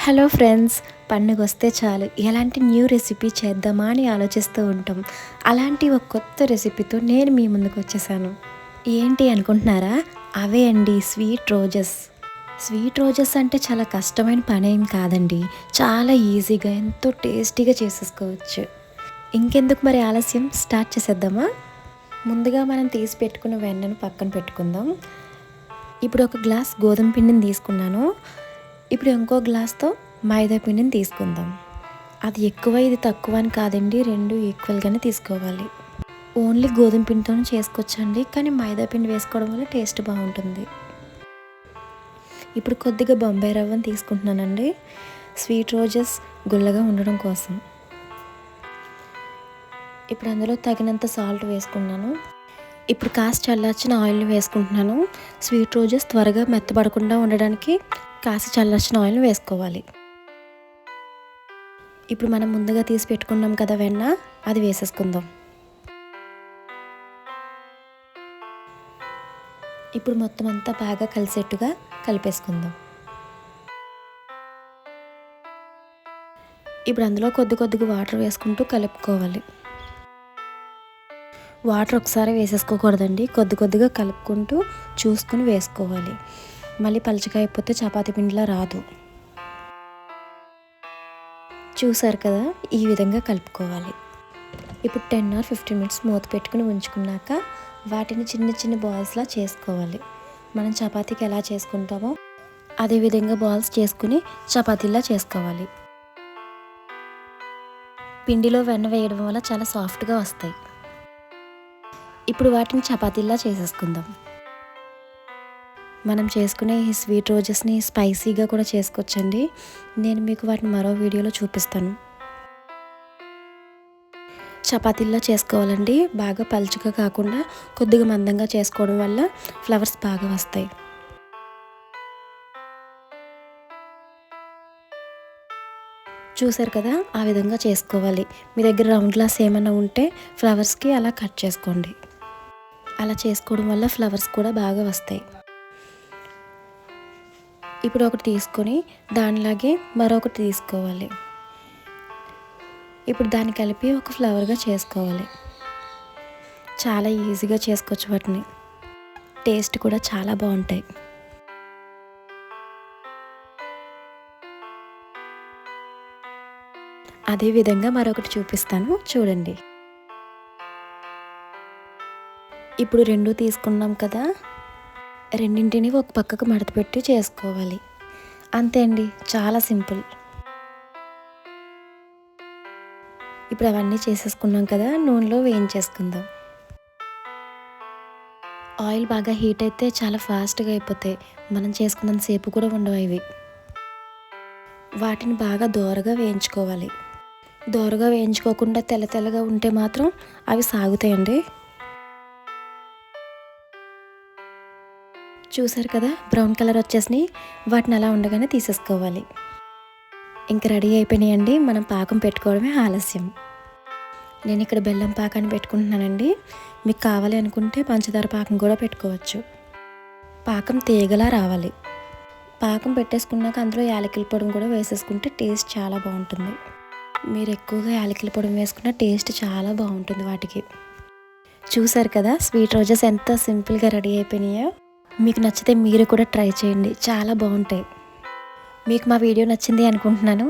Hello friends, పండుగొస్తే చాలు ఎలాంటి new recipe చేద్దామా అని ఆలోచిస్తూ ఉంటాం. అలాంటి ఒక కొత్త రెసిపీతో నేను మీ ముందుకు వచ్చేసాను. ఏంటి అనుకుంటున్నారా? అవే అండి స్వీట్ రోజెస్. స్వీట్ రోజెస్ అంటే చాలా కష్టమైన పనేం కాదండి. చాలా ఈజీగా ఎంతో టేస్టీగా చేసేసుకోవచ్చు. ఇంకెందుకు మరి ఆలస్యం, స్టార్ట్ చేసేద్దామా? ముందుగా మనం తీసి పెట్టుకున్న వెన్నను పక్కన పెట్టుకుందాం. ఇప్పుడు ఒక గ్లాస్ గోధుమ పిండిని తీసుకున్నాను. ఇప్పుడు ఇంకో గ్లాస్తో మైదా పిండిని తీసుకుందాం. అది ఎక్కువ ఇది తక్కువ అని కాదండి, రెండు ఈక్వల్గానే తీసుకోవాలి. ఓన్లీ గోధుమ పిండితోనే చేసుకోవచ్చండి, కానీ మైదా పిండి వేసుకోవడం వల్ల టేస్ట్ బాగుంటుంది. ఇప్పుడు కొద్దిగా బొంబాయి రవ్వని తీసుకుంటున్నానండి, స్వీట్ రోజెస్ గుల్లగా ఉండడం కోసం. ఇప్పుడు అందులో తగినంత సాల్ట్ వేసుకున్నాను. ఇప్పుడు కాస్త చల్లార్చిన ఆయిల్ని వేసుకుంటున్నాను. స్వీట్ రోజెస్ త్వరగా మెత్తబడకుండా ఉండడానికి కాసి చల్లార్చిన ఆయిల్ని వేసుకోవాలి. ఇప్పుడు మనం ముందుగా తీసి పెట్టుకున్నాం కదా వెన్న, అది వేసేసుకుందాం. ఇప్పుడు మొత్తం అంతా బాగా కలిసేట్టుగా కలిపేసుకుందాం. ఇప్పుడు అందులో కొద్దిగా వాటర్ వేసుకుంటూ కలుపుకోవాలి. వాటర్ ఒకసారి వేసేసుకోకూడదండి, కొద్దిగా కలుపుకుంటూ చూసుకుని వేసుకోవాలి. మళ్ళీ పలుచగా అయిపోతే చపాతీ పిండిలా రాదు. చూసారు కదా, ఈ విధంగా కలుపుకోవాలి. ఇప్పుడు 10 or 15 minutes మూత పెట్టుకుని ఉంచుకున్నాక వాటిని చిన్న బాల్స్లా చేసుకోవాలి. మనం చపాతీకి ఎలా చేసుకుంటామో అదే విధంగా బాల్స్ చేసుకుని చపాతీలా చేసుకోవాలి. పిండిలో వెన్న వేయడం వల్ల చాలా సాఫ్ట్గా వస్తాయి. ఇప్పుడు వాటిని చపాతీలా చేసేసుకుందాం. మనం చేసుకునే ఈ స్వీట్ రోజెస్ని స్పైసీగా కూడా చేసుకోవచ్చండి. నేను మీకు వాటిని మరో వీడియోలో చూపిస్తాను. చపాతీల్లో చేసుకోవాలండి, బాగా పలుచగా కాకుండా కొద్దిగా మందంగా చేసుకోవడం వల్ల ఫ్లవర్స్ బాగా వస్తాయి. చూసారు కదా, ఆ విధంగా చేసుకోవాలి. మీ దగ్గర రౌండ్ గ్లాస్ ఏమైనా ఉంటే ఫ్లవర్స్కి అలా కట్ చేసుకోండి. అలా చేసుకోవడం వల్ల ఫ్లవర్స్ కూడా బాగా వస్తాయి. ఇప్పుడు ఒకటి తీసుకొని దానిలాగే మరొకటి తీసుకోవాలి. ఇప్పుడు దాన్ని కలిపి ఒక ఫ్లవర్గా చేసుకోవాలి. చాలా ఈజీగా చేసుకోవచ్చు వాటిని, టేస్ట్ కూడా చాలా బాగుంటాయి. అదే విధంగా మరొకటి చూపిస్తాను, చూడండి. ఇప్పుడు రెండు తీసుకున్నాం కదా, రెండింటిని ఒక పక్కకు మడత పెట్టి చేసుకోవాలి. అంతే అండి, చాలా సింపుల్. ఇప్పుడు అవన్నీ చేసేసుకున్నాం కదా, నూనెలో వేయించేసుకుందాం. ఆయిల్ బాగా హీట్ అయితే చాలా ఫాస్ట్గా అయిపోతాయి. మనం చేసుకున్నంత సేపు కూడా ఉండవు ఇవి. వాటిని బాగా దోరగా వేయించుకోవాలి. దోరగా వేయించుకోకుండా తెల్లగా ఉంటే మాత్రం అవి సాగుతాయండి. చూసారు కదా, బ్రౌన్ కలర్ వచ్చేసినాయి. వాటిని అలా ఉండగానే తీసేసుకోవాలి. ఇంకా రెడీ అయిపోయినాయండి, మనం పాకం పెట్టుకోవడమే ఆలస్యం. నేను ఇక్కడ బెల్లం పాకాన్ని పెట్టుకుంటున్నానండి. మీకు కావాలి అనుకుంటే పంచదార పాకం కూడా పెట్టుకోవచ్చు. పాకం తీగలా రావాలి. పాకం పెట్టేసుకున్నాక అందులో యాలకుల పొడి కూడా వేసేసుకుంటే టేస్ట్ చాలా బాగుంటుంది. మీరు ఎక్కువగా యాలకుల పొడి వేసుకున్న టేస్ట్ చాలా బాగుంటుంది వాటికి. చూసారు కదా, స్వీట్ రోజెస్ ఎంత సింపుల్గా రెడీ అయిపోయినాయో. మీకు నచ్చితే మీరు కూడా ట్రై చేయండి, చాలా బాగుంటాయి. మీకు మా వీడియో నచ్చింది అనుకుంటున్నాను.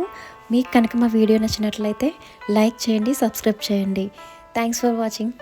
మీకు కనుక మా వీడియో నచ్చినట్లయితే లైక్ చేయండి, సబ్స్క్రైబ్ చేయండి. Thanks for watching.